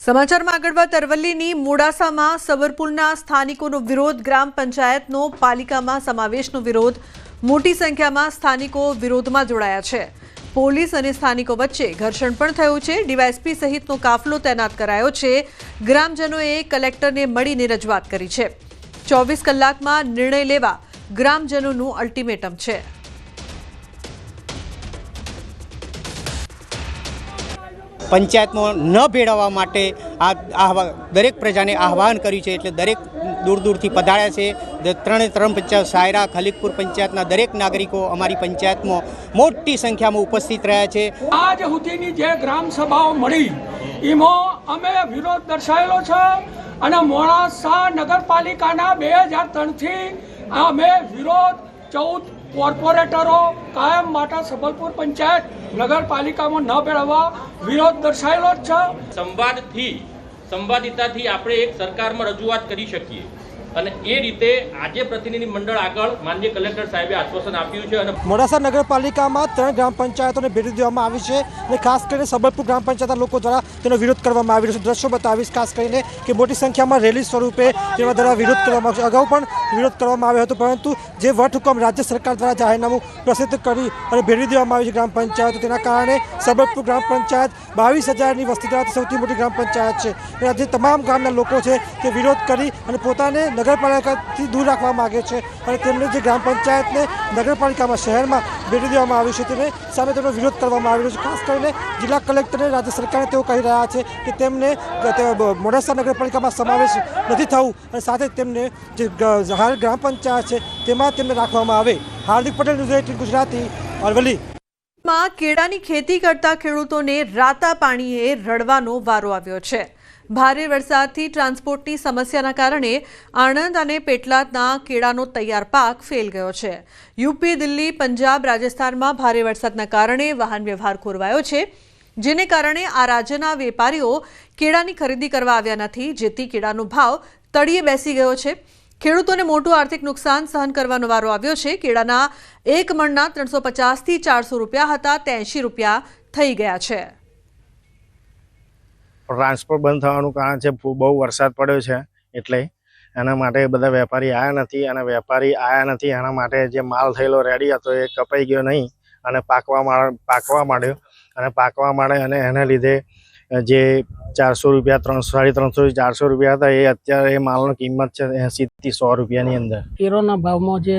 સમાચારમાં આગળ વાત અરવલ્લીની મોડાસામાં સબરપુરના સ્થાનિકોનો વિરોધ, ગ્રામ પંચાયતનો પાલિકામાં સમાવેશનો વિરોધ। મોટી સંખ્યામાં સ્થાનિકો વિરોધમાં જોડાયા છે। પોલીસ અને સ્થાનિકો વચ્ચે ઘર્ષણ પણ થયું છે। ડીવાયએસપી સહિતનો કાફલો તૈનાત કરાયો છે। ગ્રામજનોએ કલેક્ટરને મળીને રજૂઆત કરી છે। 24 કલાકમાં નિર્ણય લેવા ગ્રામજનોનું અલ્ટિમેટમ છે। पंचायत में न भेड़वा माटे दरेक प्रजाने आह्वान कर्यु छे। एटले दरेक दूर दूर थी पधार्या छे। त्रण पंचायत सायरा खलीकपुर पंचायतना दरेक नागरिको अमारी पंचायत में मोटी संख्या में उपस्थित रह्या छे। आज सुधीनी जे ग्राम सभाओ मळी एमां अमे विरोध दर्शावेलो छे अने मोडासा नगरपालिकाना 2003 थी अमे विरोध 14 कोर्पोरेटरो कायम माटे सबलपुर पंचायत नगरपालिका में न भेड़वा विरोध दर्शाયેલો છે। संवादिताथी આપણે એક સરકારમાં રજૂઆત કરી શકીએ અને એ રીતે આજે પ્રતિનિધિ મંડળ આગળ માનનીય કલેક્ટર સાહેબે આશ્વાસન આપ્યું છે અને મોડાસા નગરપાલિકામાં 3 ગ્રામ પંચાયતોને ભેટી દેવામાં આવી છે અને ખાસ કરીને સબલપુર ગ્રામ પંચાયતના લોકો દ્વારા તેનો વિરોધ કરવામાં આવી રહ્યો છે। દ્રશ્યો બતાવીશ ખાસ કરીને કે મોટી સંખ્યામાં રેલી સ્વરૂપે તેના દ્વારા વિરોધ કરવામાં આવ્યો છે। અગાઉ પણ વિરોધ કરવામાં આવ્યો હતો, પરંતુ જે વટહુકમ રાજ્ય સરકાર દ્વારા જાહેરનામું પ્રસિદ્ધ કરી અને ભેટી દેવામાં આવ્યું છે ગ્રામ પંચાયતો, તેના કારણે સબલપુર ગ્રામ પંચાયત 22,000ની વસ્તી ધરાવતી સૌથી મોટી ગ્રામ પંચાયત છે। અને આજે તમામ ગામના લોકો છે તે વિરોધ કરી અને પોતાને નગરપાલિકાથી દૂર રાખવા માગે છે અને તેમને જે ગ્રામ પંચાયતને નગરપાલિકામાં શહેરમાં ભેટી દેવામાં આવ્યું છે તેને સામે તેમનો વિરોધ કરવામાં આવી રહ્યો છે। ખાસ કરીને જિલ્લા કલેક્ટરને રાજ્ય સરકારને તેઓ કહી રહ્યા છે કે તેમને મોડાસા નગરપાલિકામાં સમાવેશ નથી થવું અને સાથે તેમને જે હાલ ગ્રામ પંચાયત છે તેમાં તેમને રાખવામાં આવે। હાર્દિક પટેલ, ન્યૂઝ 18 ગુજરાતી, અરવલ્લી। માં કેળાની ખેતી કરતા ખેડૂતોને રાતા પાણીએ રડવાનો વારો આવ્યો છે। ભારે વરસાદથી ટ્રાન્સપોર્ટની સમસ્યાના કારણે આણંદ અને પેટલાદના કેળાનો તૈયાર પાક ફેલ ગયો છે। યુપી, દિલ્હી, પંજાબ, રાજસ્થાનમાં ભારે વરસાદના કારણે વાહન વ્યવહાર ખોરવાયો છે, જેને કારણે આ રાજ્યના વેપારીઓ કેળાની ખરીદી કરવા આવ્યા નથી, જેથી કેળાનો ભાવ તળિયે બેસી ગયો છે। ખેડૂતોને મોટું આર્થિક નુકસાન સહન કરવાનો વારો આવ્યો છે। કેળાના એક મણના 350 થી 400 રૂપિયા હતા, તે 80 રૂપિયા થઈ ગયા છે। ટ્રાન્સપોર્ટ બંધ થવાનું કારણ છે બહુ વરસાદ પડ્યો છે, એટલે એના માટે બધા વેપારી આવ્યા નથી અને વેપારી આવ્યા નથી એના માટે જે માલ થયેલો રેડી હતો એ કપાઈ ગયો નહીં અને પાકવા માંડ્યો અને પાકવા માંડે અને એને લીધે જે 400 રૂપિયા 350 400 રૂપિયા હતા એ અત્યારે એ માલની કિંમત છે 80 થી 100 રૂપિયાની અંદર। કેરોના ભાવમાં જે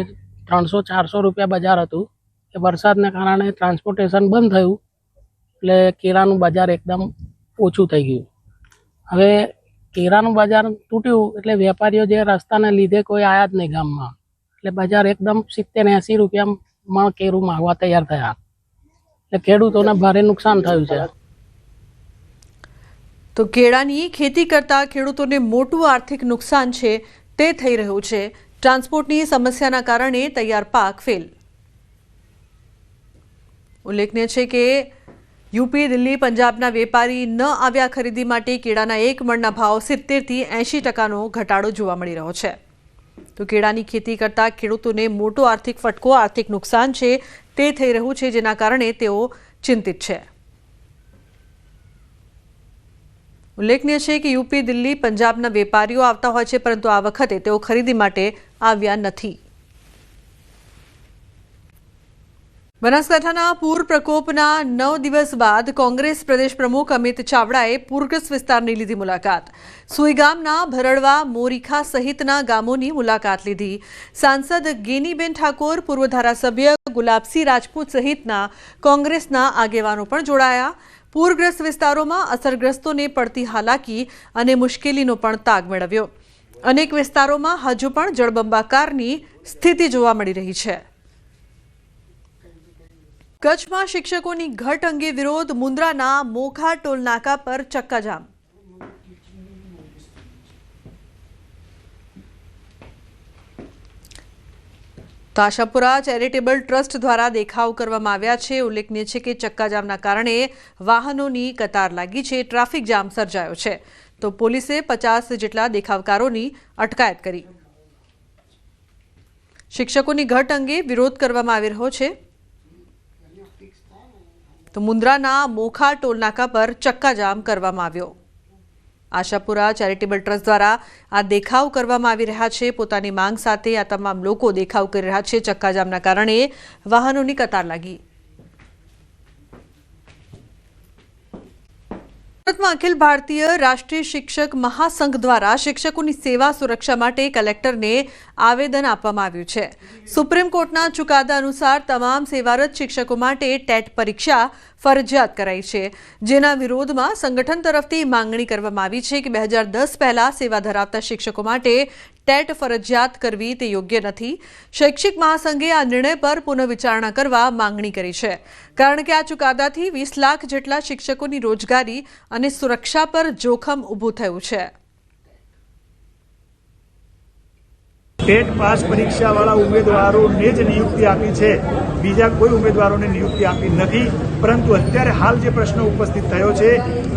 300-400 રૂપિયા બજાર હતું એ વરસાદના કારણે ટ્રાન્સપોર્ટેશન બંધ થયું એટલે કેરાનું બજાર એકદમ ઓછું થઈ ગયું। હવે કેરાનું બજાર તૂટ્યું એટલે વેપારીઓ જે રસ્તાને લીધે કોઈ આયા જ નહીં ગામમાં, એટલે બજાર એકદમ 70-80 રૂપિયામાં કેરું માંગવા તૈયાર થયા, એટલે ખેડૂતોને ભારે નુકસાન થયું છે। તો કેળાની ખેતી કરતા ખેડૂતોને મોટું આર્થિક નુકસાન છે તે થઈ રહ્યું છે। ટ્રાન્સપોર્ટની સમસ્યાના કારણે તૈયાર પાક ફેલ। ઉલ્લેખનીય છે કે યુપી, દિલ્હી, પંજાબના વેપારી ન આવ્યા ખરીદી માટે કેળાના એક મણના ભાવ 70 થી 80% ઘટાડો જોવા મળી રહ્યો છે। તો કેળાની ખેતી કરતા ખેડૂતોને મોટો આર્થિક ફટકો, આર્થિક નુકસાન છે તે થઈ રહ્યું છે, જેના કારણે તેઓ ચિંતિત છે। ઉલ્લેખનીય છે કે યુપી, દિલ્હી, પંજાબના વેપારીઓ આવતા હોય છે, પરંતુ આ વખતે તેઓ ખરીદી માટે આવ્યા નથી। બનાસકાંઠાના પૂર પ્રકોપના 9 દિવસ બાદ કોંગ્રેસ પ્રદેશ પ્રમુખ અમિત ચાવડાએ પૂરગ્રસ્ત વિસ્તારની લીધી મુલાકાત। સુઈગામના ભરડવા, મોરીખા સહિતના ગામોની મુલાકાત લીધી। સાંસદ ગેનીબેન ઠાકોર, પૂર્વ ધારાસભ્ય ગુલાબસિંહ રાજપૂત સહિતના કોંગ્રેસના આગેવાનો પણ જોડાયા। પૂરગ્રસ્ત વિસ્તારોમાં અસરગ્રસ્તોને પડતી હાલાકી અને મુશ્કેલીનો પણ તાગ મેળવ્યો। અનેક વિસ્તારોમાં હજુ પણ જળબંબાકારની સ્થિતિ જોવા મળી રહી છે। કચ્છમાં શિક્ષકોની ઘટ અંગે વિરોધ, મુન્દ્રાના મોખા ટોલનાકા પર ચક્કાજામ। તો આશાપુરા ચેરિટેબલ ટ્રસ્ટ દ્વારા દેખાવ કરવામાં આવ્યા છે। ઉલ્લેખનીય છે કે ચક્કાજામના કારણે વાહનોની કતાર લાગી છે, ટ્રાફિક જામ સર્જાયો છે। તો પોલીસે 50 જેટલા દેખાવકારોની અટકાયત કરી। શિક્ષકોની ઘટ અંગે વિરોધ કરવામાં આવી રહ્યો છે। તો મુન્દ્રાના મોખા ટોલનાકા પર ચક્કાજામ કરવામાં આવ્યો। આશાપુરા ચેરિટેબલ ટ્રસ્ટ દ્વારા આ દેખાવ કરવામાં આવી રહ્યા છે। પોતાની માંગ સાથે આ તમામ લોકો દેખાવ કરી રહ્યા છે। ચક્કાજામના કારણે વાહનોની કતાર લાગી। સુરતમાં અખિલ ભારતીય રાષ્ટ્રીય શિક્ષક મહાસંઘ દ્વારા શિક્ષકોની સેવા સુરક્ષા માટે કલેક્ટરને આવેદન આપવામાં આવ્યું છે। સુપ્રીમ કોર્ટના ચુકાદા અનુસાર તમામ સેવારત શિક્ષકો માટે ટેટ પરીક્ષા ફરજિયાત કરાઈ છે, જેના વિરોધમાં સંગઠન તરફથી માંગણી કરવામાં આવી છે કે 2010 પહેલા સેવા ધરાવતા શિક્ષકો માટે ટેટ ફરજિયાત કરવી તે યોગ્ય નથી। શૈક્ષિક મહાસંઘે આ નિર્ણય પર પુનઃવિચારણા કરવા માંગણી કરી છે, કારણ કે આ ચુકાદાથી 20 લાખ જેટલા શિક્ષકોની રોજગારી અને સુરક્ષા પર જોખમ ઊભું થયું છે। ટેટ પાસ પરીક્ષાવાળા ઉમેદવારોને જ નિયુક્તિ આપી છે, બીજા કોઈ ઉમેદવારોને નિયુક્તિ આપી નથી। પરંતુ અત્યારે હાલ જે પ્રશ્ન ઉપસ્થિત થયો છે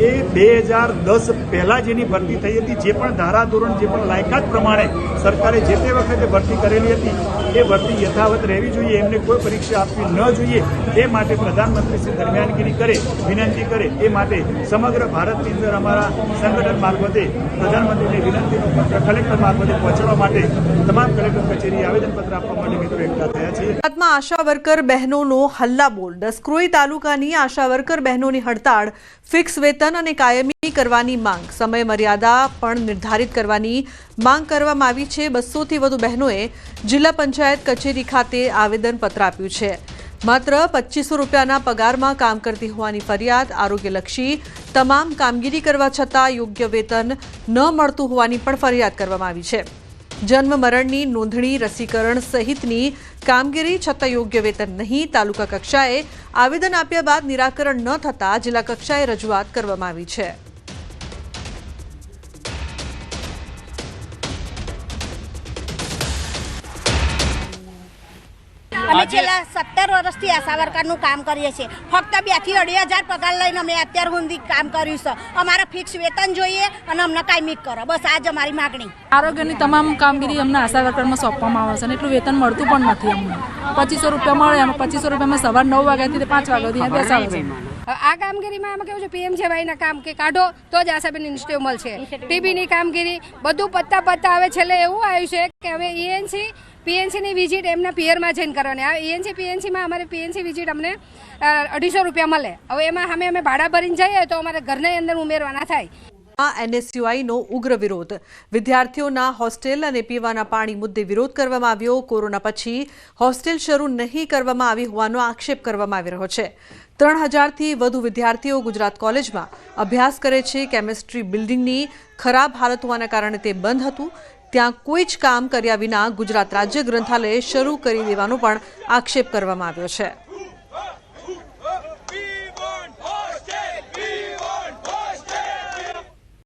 એ 2010 પહેલાં જેની ભરતી થઈ હતી, જે પણ ધારાધોરણ, જે પણ લાયકાત પ્રમાણે સરકારે જે તે વખતે ભરતી કરેલી હતી એ ભરતી યથાવત રહેવી જોઈએ, એમને કોઈ પરીક્ષા આપવી ન જોઈએ। એ માટે પ્રધાનમંત્રી શ્રી દરમિયાનગીરી કરે, વિનંતી કરે, એ માટે સમગ્ર ભારતની અંદર અમારા સંગઠન મારફતે પ્રધાનમંત્રીને વિનંતીનો પત્ર કલેક્ટર મારફતે પહોંચાડવા માટે તમામ કલેક્ટર કચેરી આવેદનપત્ર આપવા માટે મિત્રો એકઠા થયા છીએ। ગુજરાતમાં આશા વર્કર બહેનોનો હલ્લાબોલ। દસક્રોઈ તાલુકાની આશા વર્કર બહેનોની હડતાળ, ફિક્સ વેતન અને કાયમી કરવાની માંગ, સમય મર્યાદા પણ નિર્ધારિત કરવાની માંગ કરવામાં આવી છે। 200થી વધુ બહેનોએ જિલ્લા પંચાયત કચેરી ખાતે આવેદનપત્ર આપ્યું છે। માત્ર 2500 રૂપિયાના પગારમાં કામ કરતી હોવાની ફરિયાદ, આરોગ્યલક્ષી તમામ કામગીરી કરવા છતાં યોગ્ય વેતન ન મળતું હોવાની પણ ફરિયાદ કરવામાં આવી છે। જન્મ મરણની નોંધણી, રસીકરણ સહિતની કામગીરી છતાં યોગ્ય વેતન નહીં। તાલુકા કક્ષાએ આવેદન આપ્યા બાદ નિરાકરણ ન થતાં જિલ્લા કક્ષાએ રજૂઆત કરવામાં આવી છે। અમે છેલ્લા 17 વર્ષથી આશા વર્કરનું કામ કરીએ છીએ। ફક્ત 2 થી 2.5 પગાર લઈને અમે અત્યાર સુધી કામ કર્યું છે। અમારે ફિક્સ વેતન જોઈએ અને અમને કાયમી કરો, બસ આ જ અમારી માગણી। આરોગ્યની તમામ કામગીરી અમને આશા વર્કરમાં સોંપવામાં આવે છે અને એટલું વેતન મળતું પણ નથી અમને। 2500 રૂપિયા મળે, એમાં 2500 રૂપિયામાં સવાર 9 વાગ્યાથી 5 વાગ્યા સુધી બેસાડે છે। આ કામગીરીમાં આમાં કેવું છે, PMJYના કામ કે કાઢો તો જ આશાબેન ઇન્સ્ટિટ્યૂટ મળશે। TBની કામગીરી બધું પત્તા હવે છેલ્લે એવું આવ્યું છે કે હવે ENC PNCની વિઝિટ એમના પિયરમાં જઈને કરવાની। આ ENC PNCમાં અમારે PNC વિઝિટ અમને 250 રૂપિયા મળે। હવે એમાં અમે ભાડા ભરીને જઈએ તો અમારે ઘરની અંદર ઉમેરવાના થાય। NSUIનો ઉગ્ર વિરોધ। વિદ્યાર્થીઓના હોસ્ટેલ અને પીવાના પાણી મુદ્દે વિરોધ કરવામાં આવ્યો। કોરોના પછી હોસ્ટેલ શરૂ નહીં કરવામાં આવી હોવાનો આક્ષેપ કરવામાં આવી રહ્યો છે। 3000થી વધુ વિદ્યાર્થીઓ ગુજરાત કોલેજમાં અભ્યાસ કરે છે। કેમિસ્ટ્રી બિલ્ડિંગની ખરાબ હાલત હોવાના કારણે તે બંધ હતું। ત્યાં કોઈ જ કામ કર્યા વિના ગુજરાત રાજ્ય ગ્રંથાલય શરૂ કરી દેવાનો પણ આક્ષેપ કરવામાં આવ્યો છે।